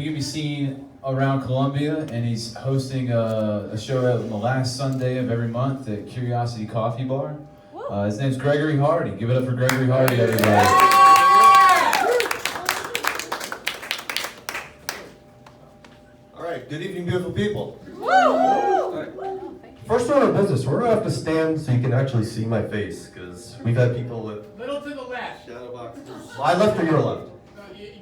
He can be seen around Columbia, and he's hosting a show on the last Sunday of every month at Curiosity Coffee Bar. His name's Gregory Hardy. Give it up for Gregory Hardy, everybody. All right, good evening, beautiful people. First order of business, we're gonna have to stand so you can actually see my face, because we've had people with Little to the left. Shadow boxes. my left or your left.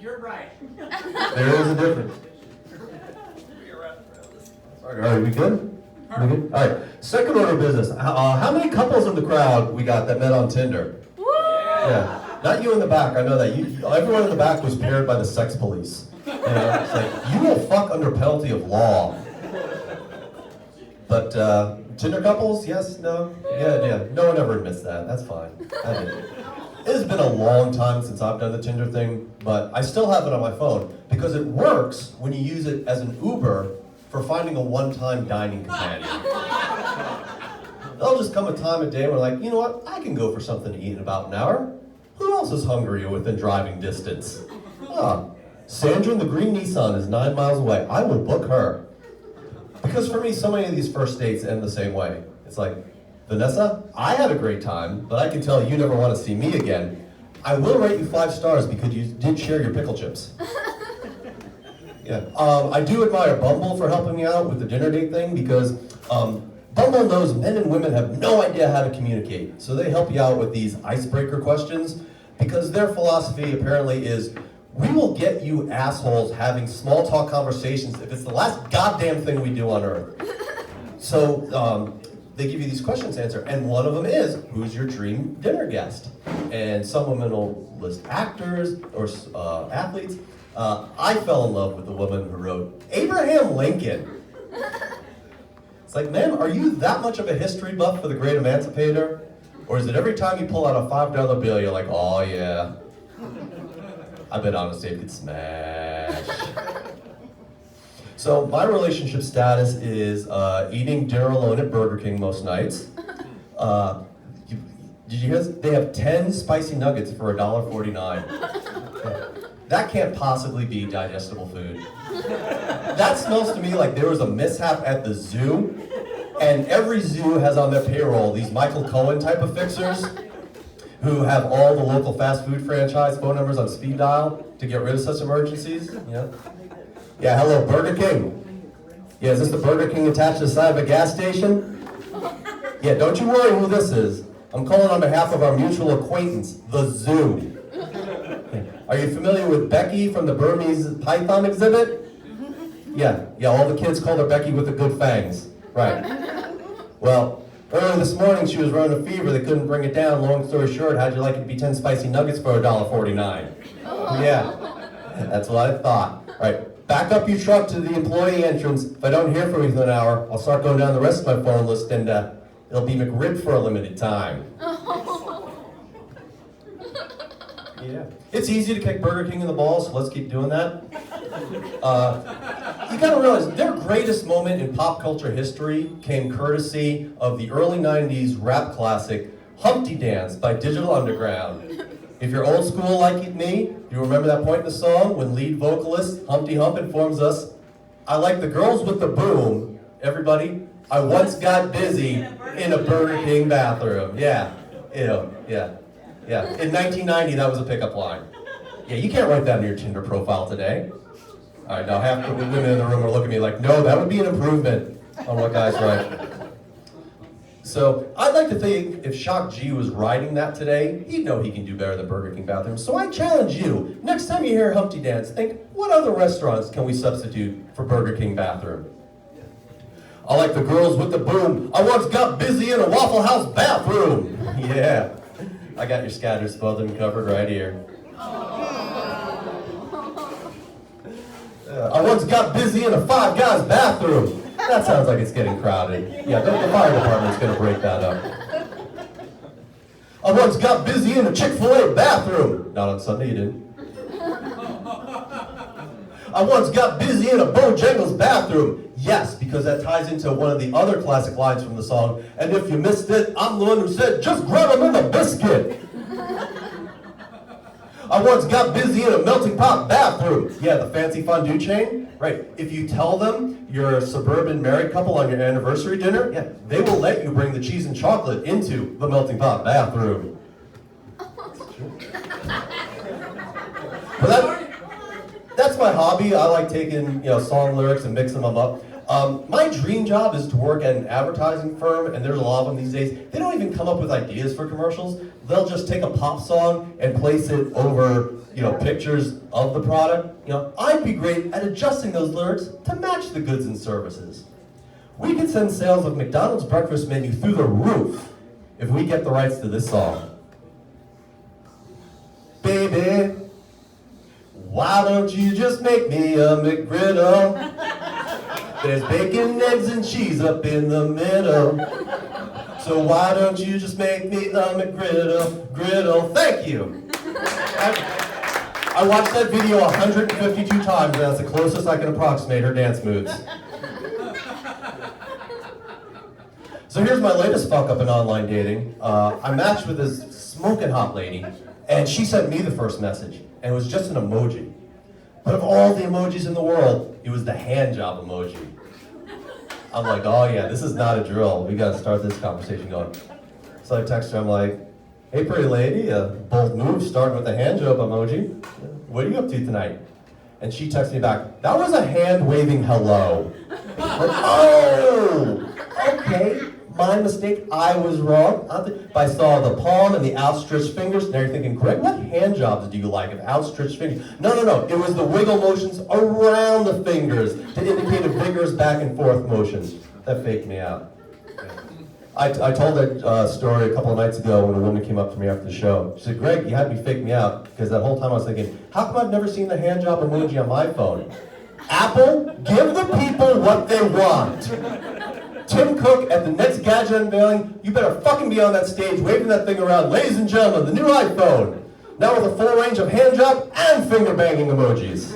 You're right. There is a difference. All right, we good? We good? All right, second order of business. How many couples in the crowd we got that met on Tinder? Yeah, not you in the back. I know that. Everyone in the back was paired by the sex police. You know, it's like, you will fuck under penalty of law. But Tinder couples, yes, no, yeah. No one ever admits that. That's fine. I did. It has been a long time since I've done the Tinder thing, but I still have it on my phone because it works when you use it as an Uber for finding a one-time dining companion. There'll just come a time of day where like, you know what, I can go for something to eat in about an hour. Who else is hungry or within driving distance? Sandra in the green Nissan is 9 miles away. I will book her. Because for me, so many of these first dates end the same way. It's like, Vanessa, I had a great time, but I can tell you never want to see me again. I will rate you 5 stars because you did share your pickle chips. Yeah. I do admire Bumble for helping me out with the dinner date thing because Bumble knows men and women have no idea how to communicate. So they help you out with these icebreaker questions because their philosophy apparently is, we will get you assholes having small talk conversations if it's the last goddamn thing we do on earth. So they give you these questions to answer, and one of them is, who's your dream dinner guest? And some women will list actors or athletes. I fell in love with the woman who wrote Abraham Lincoln. It's like, man, are you that much of a history buff for the great emancipator? Or is it every time you pull out a $5 bill, you're like, oh yeah. I bet honestly it could smash. So my relationship status is eating dinner alone at Burger King most nights. Did you hear this? They have 10 spicy nuggets for $1.49. That can't possibly be digestible food. That smells to me like there was a mishap at the zoo, and every zoo has on their payroll these Michael Cohen type of fixers who have all the local fast food franchise phone numbers on speed dial to get rid of such emergencies. Yeah, hello, Burger King. Yeah, is this the Burger King attached to the side of a gas station? Yeah, don't you worry who this is. I'm calling on behalf of our mutual acquaintance, the zoo. Are you familiar with Becky from the Burmese Python exhibit? Yeah, all the kids call her Becky with the good fangs. Right. Well, early this morning she was running a fever, they couldn't bring it down. Long story short, how'd you like it to be 10 spicy nuggets for $1.49? Yeah, that's what I thought. All right, back up your truck to the employee entrance. If I don't hear from you within an hour, I'll start going down the rest of my phone list and it'll be McRib for a limited time. Yeah. It's easy to kick Burger King in the balls, so let's keep doing that. You gotta realize, their greatest moment in pop culture history came courtesy of the early 90s rap classic, Humpty Dance by Digital Underground. If you're old school like me, you remember that point in the song when lead vocalist Humpty Hump informs us, I like the girls with the boom. Everybody, I once got busy in a Burger King bathroom. Yeah. In 1990, that was a pickup line. Yeah, you can't write that in your Tinder profile today. All right, now half the women in the room are looking at me like, no, that would be an improvement on what guys write. So I'd like to think if Shock G was writing that today, he'd know he can do better than Burger King bathroom. So I challenge you, next time you hear Humpty Dance, think, what other restaurants can we substitute for Burger King bathroom? I like the girls with the boom. I once got busy in a Waffle House bathroom. Yeah. I got your scatter smothered and covered right here. I once got busy in a Five Guys bathroom. That sounds like it's getting crowded. Yeah, the fire department's gonna break that up. I once got busy in a Chick-fil-A bathroom. Not on Sunday, you didn't. I once got busy in a Bojangles bathroom. Yes, because that ties into one of the other classic lines from the song. And if you missed it, I'm the one who said, just grab them in the biscuit. I once got busy in a melting pot bathroom. Yeah, the fancy fondue chain. Right. If you tell them you're a suburban married couple on your anniversary dinner, yeah, they will let you bring the cheese and chocolate into the melting pot bathroom. But that's my hobby. I like taking song lyrics and mixing them up. My dream job is to work at an advertising firm, and there's a lot of them these days. They don't even come up with ideas for commercials. They'll just take a pop song and place it over, pictures of the product. I'd be great at adjusting those lyrics to match the goods and services. We could send sales of McDonald's breakfast menu through the roof if we get the rights to this song. Baby, why don't you just make me a McGriddle? There's bacon, eggs, and cheese up in the middle. So why don't you just make me a McGriddle? Thank you. I watched that video 152 times, and that's the closest I can approximate her dance moves. So here's my latest fuck up in online dating. I matched with this smoking hot lady, and she sent me the first message, and it was just an emoji. But of all the emojis in the world, it was the hand job emoji. I'm like, oh yeah, this is not a drill. We gotta start this conversation going. So I text her, I'm like, hey pretty lady, a bold move starting with the hand job emoji. What are you up to tonight? And she texts me back, that was a hand waving hello. Like, oh, okay. My mistake, I was wrong. I saw the palm and the outstretched fingers, and you're thinking, Greg, what hand jobs do you like of outstretched fingers? No. It was the wiggle motions around the fingers to indicate a vigorous back and forth motion. That faked me out. I told that story a couple of nights ago when a woman came up to me after the show. She said, Greg, you had me fake me out, because that whole time I was thinking, how come I've never seen the hand job emoji on my phone? Apple, give the people what they want. Tim Cook at the next gadget unveiling, you better fucking be on that stage waving that thing around. Ladies and gentlemen, the new iPhone. Now with a full range of hand job and finger banging emojis.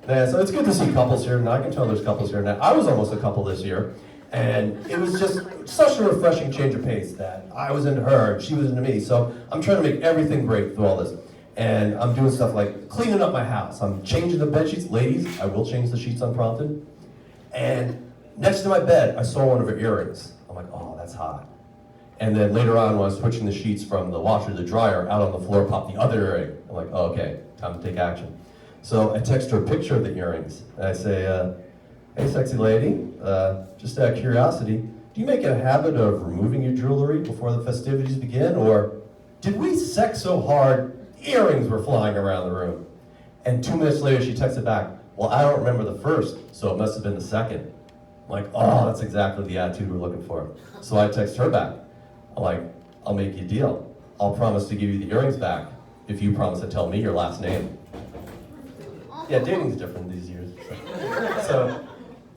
Yeah, so it's good to see couples here, and I can tell there's couples here now. I was almost a couple this year, and it was just such a refreshing change of pace that I was into her and she was into me. So I'm trying to make everything great through all this. And I'm doing stuff like cleaning up my house. I'm changing the bed sheets. Ladies, I will change the sheets unprompted. And next to my bed, I saw one of her earrings. I'm like, oh, that's hot. And then later on, when I was switching the sheets from the washer to the dryer, out on the floor popped the other earring. I'm like, oh, okay, time to take action. So I text her a picture of the earrings. And I say, hey, sexy lady, just out of curiosity, do you make it a habit of removing your jewelry before the festivities begin? Or did we sex so hard, earrings were flying around the room? And 2 minutes later, she texted back, well, I don't remember the first, so it must have been the second. I'm like, oh, that's exactly the attitude we're looking for. So I text her back. I'm like, I'll make you a deal. I'll promise to give you the earrings back if you promise to tell me your last name. Yeah, dating's different these years. So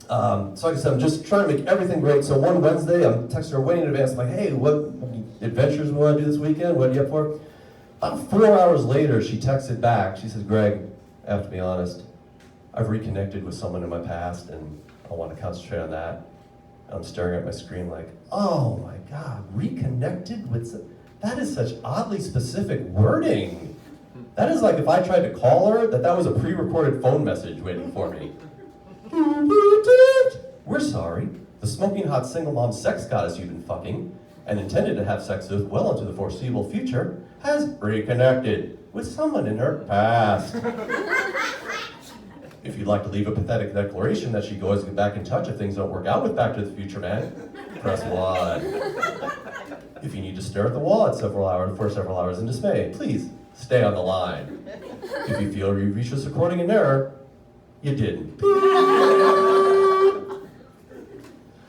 like I said, I'm just trying to make everything great. So one Wednesday, I'm texting her way in advance. I'm like, hey, what adventures we want to do this weekend? What are you up for? About 4 hours later, she texted back. She says, Greg, I have to be honest. I've reconnected with someone in my past, and I want to concentrate on that. I'm staring at my screen like, oh my God, reconnected with that is such oddly specific wording. That is like if I tried to call her, that was a pre-recorded phone message waiting for me. We're sorry. The smoking hot single mom sex goddess you've been fucking and intended to have sex with well into the foreseeable future has reconnected with someone in her past. If you'd like to leave a pathetic declaration that she goes back in touch if things don't work out with Back to the Future Man, press 1. If you need to stare at the wall for several hours in dismay, please stay on the line. If you feel you reached this recording in error, you didn't.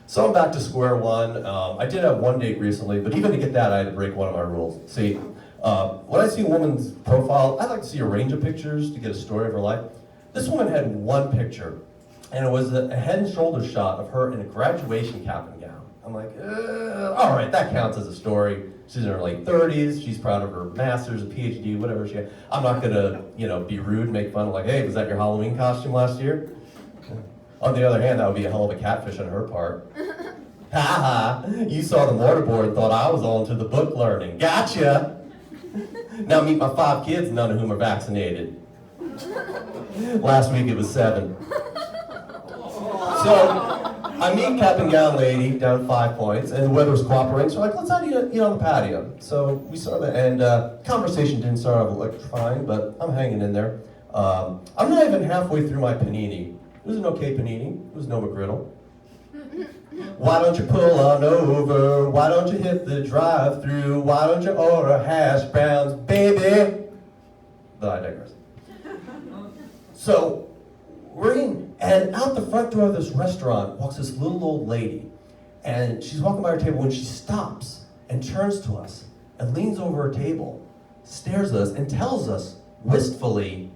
So I'm back to square one. I did have one date recently, but even to get that, I had to break one of my rules. See, when I see a woman's profile, I like to see a range of pictures to get a story of her life. This woman had one picture, and it was a head and shoulder shot of her in a graduation cap and gown. I'm like, all right, that counts as a story. She's in her late 30s. She's proud of her master's, a PhD, whatever she had. I'm not gonna, be rude, make fun of like, hey, was that your Halloween costume last year? On the other hand, that would be a hell of a catfish on her part. Ha ha! You saw the mortarboard and thought I was on to the book learning. Gotcha. Now meet my 5 kids, none of whom are vaccinated. Last week it was 7. So, I meet cap and gown lady down at 5 Points, and the weather was cooperating, so we're like, let's out eat on the patio. So we started, and conversation didn't start off electrifying, but I'm hanging in there. I'm not even halfway through my panini. It was an okay panini. It was no McGriddle. Why don't you pull on over? Why don't you hit the drive-thru? Why don't you order hash browns, baby? But I digress. So, we're in, and out the front door of this restaurant walks this little old lady. And she's walking by our table when she stops and turns to us and leans over her table, stares at us, and tells us wistfully,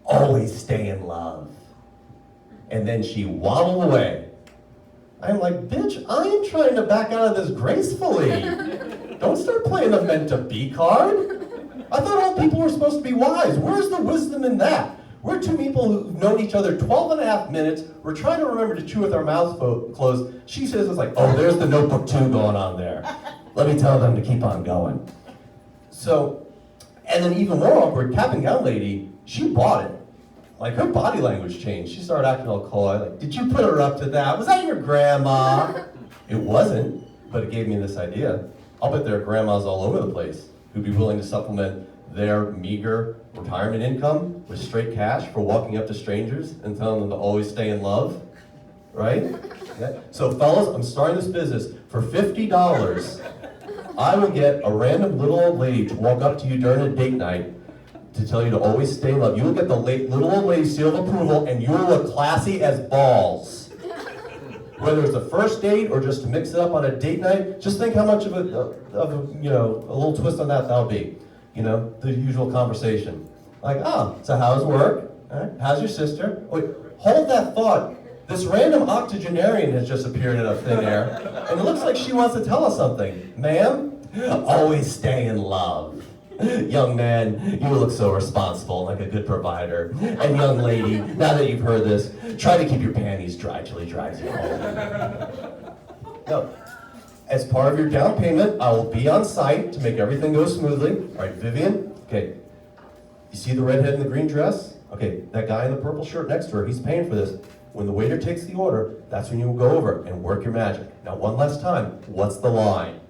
always stay in love. And then she waddled away. I'm like, bitch, I am trying to back out of this gracefully. Don't start playing the meant to be card. I thought all people were supposed to be wise. Where's the wisdom in that? We're 2 people who've known each other 12 and a half minutes. We're trying to remember to chew with our mouths closed. She says it's like, oh, there's the Notebook 2 going on there. Let me tell them to keep on going. So, and then even more awkward, cap and gown lady, she bought it. Like, her body language changed. She started acting all coy, like, did you put her up to that? Was that your grandma? It wasn't, but it gave me this idea. I'll bet there are grandmas all over the place who'd be willing to supplement their meager retirement income with straight cash for walking up to strangers and telling them to always stay in love, right? Yeah. So fellas, I'm starting this business. For $50, I would get a random little old lady to walk up to you during a date night to tell you to always stay in love. You will get the little old lady seal of approval, and you will look classy as balls. Whether it's a first date or just to mix it up on a date night, just think how much of a little twist on that'll be. You know, the usual conversation. Like, so how's work? How's your sister? Wait, hold that thought. This random octogenarian has just appeared out of thin air, and it looks like she wants to tell us something. Ma'am, always stay in love. Young man, you look so responsible, like a good provider. And young lady, now that you've heard this, try to keep your panties dry till he drives you home. No. As part of your down payment, I will be on site to make everything go smoothly. All right, Vivian, okay. You see the redhead in the green dress? Okay, that guy in the purple shirt next to her, he's paying for this. When the waiter takes the order, that's when you will go over and work your magic. Now, one last time, what's the line?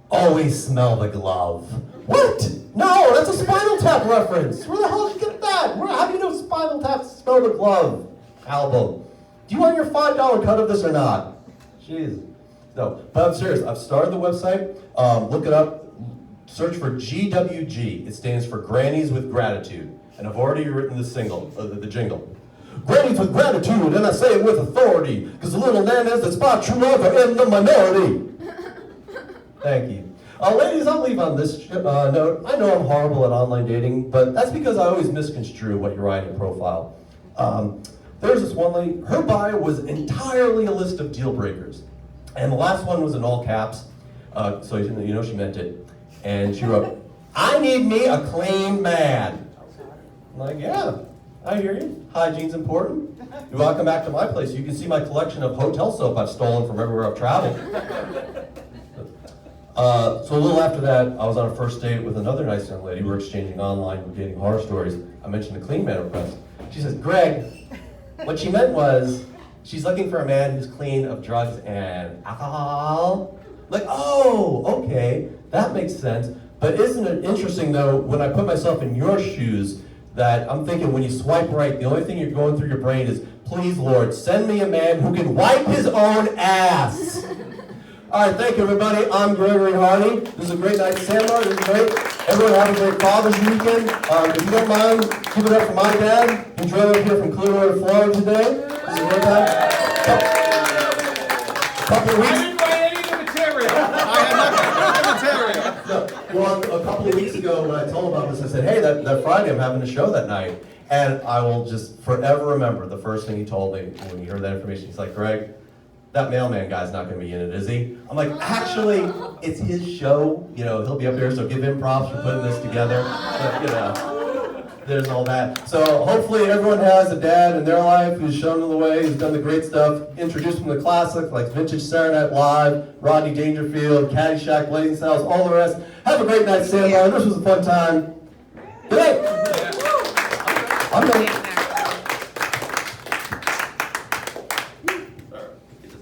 Always smell the glove. What? No, that's a Spinal Tap reference. Where the hell did you get that? How do you know Spinal Tap Smell the Glove album? Do you want your $5 cut of this or not? Jeez. No, but I'm serious. I've started the website. Look it up. Search for GWG. It stands for Grannies with Gratitude. And I've already written the jingle. Grannies with Gratitude, and I say it with authority, because the little nanas that spot true love are in the minority. Thank you. Ladies, I'll leave on this note. I know I'm horrible at online dating, but that's because I always misconstrue what you write in profile. There's this one lady, her bio was entirely a list of deal breakers. And the last one was in all caps, so you know she meant it. And she wrote, I need me a clean man. I'm like, yeah, I hear you. Hygiene's important. You want to come back to my place, you can see my collection of hotel soap I've stolen from everywhere I've traveled. So a little after that, I was on a first date with another nice young lady. We were exchanging online, we're dating horror stories. I mentioned the clean man request. She says, Greg, what she meant was, she's looking for a man who's clean of drugs and alcohol. Like, oh, okay, that makes sense. But isn't it interesting though, when I put myself in your shoes, that I'm thinking when you swipe right, the only thing you're going through your brain is, please Lord, send me a man who can wipe his own ass. All right, thank you everybody. I'm Gregory Hardy. This is a great night. SandBar, this is great. Everyone have a great Father's weekend. If you don't mind, give it up for my dad, who drove up here from Clearwater, Florida today. This is a great time. Couple of weeks. I didn't write any of the material. I have not material. No, well, a couple of weeks ago when I told him about this, I said, hey, that Friday I'm having a show that night. And I will just forever remember the first thing he told me when he heard that information. He's like, Greg, that mailman guy's not going to be in it, is he? I'm like, actually, it's his show. You know, he'll be up there, so give him props for putting this together. But, you know. there's all that. So hopefully everyone has a dad in their life who's shown them the way, who's done the great stuff, introduced them to classics like Vintage Saturday Night Live, Rodney Dangerfield, Caddyshack, Blazing Saddles, all the rest. Have a great night, SandBar. This was a fun time. Good night. I'm done.